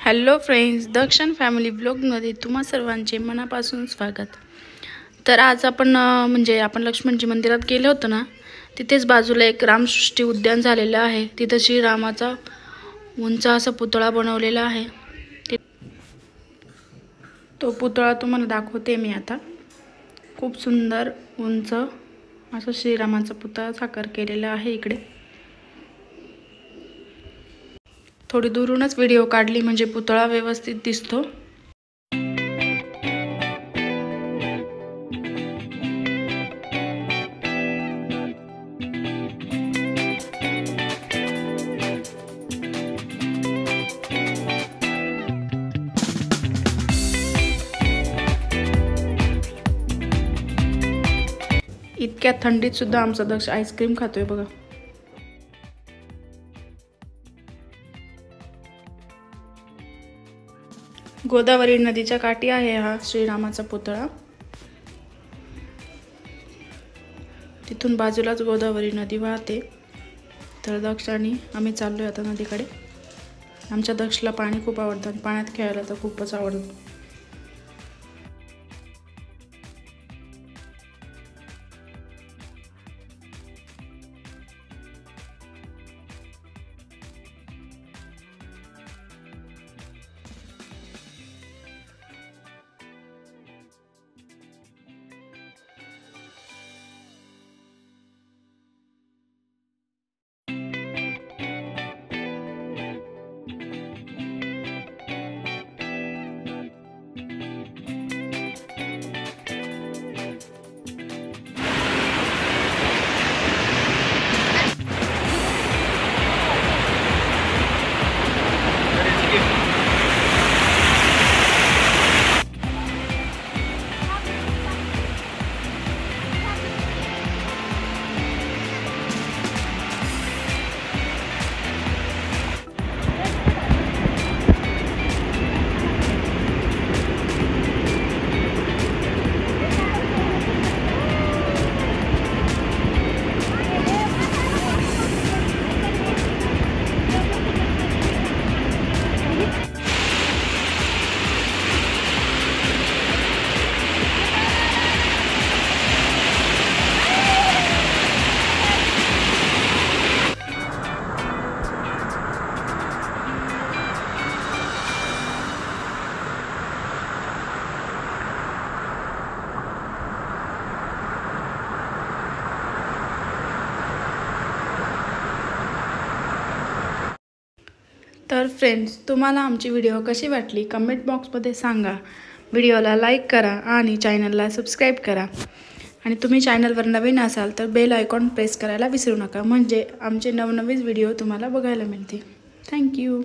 Hello friends, दक्षिण family ब्लॉगमध्ये तुम्हा सर्वांचे मनापासून स्वागत। तर आज आपण आपण लक्ष्मणजी मंदिरात गेलो होतो ना, तिथेच बाजूला एक रामसृष्टी उद्यान झालेलं आहे। तिथे श्रीरामाचा उंच असा पुतळा बनवलेला आहे। तो पुतळा तुम्हाला दाखवते मी आता। खूप सुंदर उंच असा श्रीरामाचा पुतळा साकार केलेला आहे इकडे। थोडी दूरूनच व्हिडिओ काढली म्हणजे पुतळा व्यवस्थित दिसतो। इतक्या थंडीत सुद्धा आमचा दक्ष आईस्क्रीम खातोय बघा। गोदावरी नदीच्या काठी आहे हा श्रीरामाचा पुतळा। तिथून बाजूलाच गोदावरी नदी वाहते। तर दक्ष आणि आम्ही चाललोय आता नदीकडे। आमच्या दक्षला पाणी खूप आवडतं, पाण्यात खेळायला तर खूपच आवडतं। तर फ्रेंड्स, तुम्हाला आमची व्हिडिओ कशी वाटली कमेंट बॉक्समध्ये सांगा। व्हिडिओला लाईक करा आणि चॅनलला सबस्क्राईब करा। आणि तुम्ही चॅनलवर नवीन असाल तर बेल आयकॉन प्रेस करायला विसरू नका, म्हणजे आमचे नवनवीन व्हिडिओ तुम्हाला बघायला मिळतील। थँक्यू।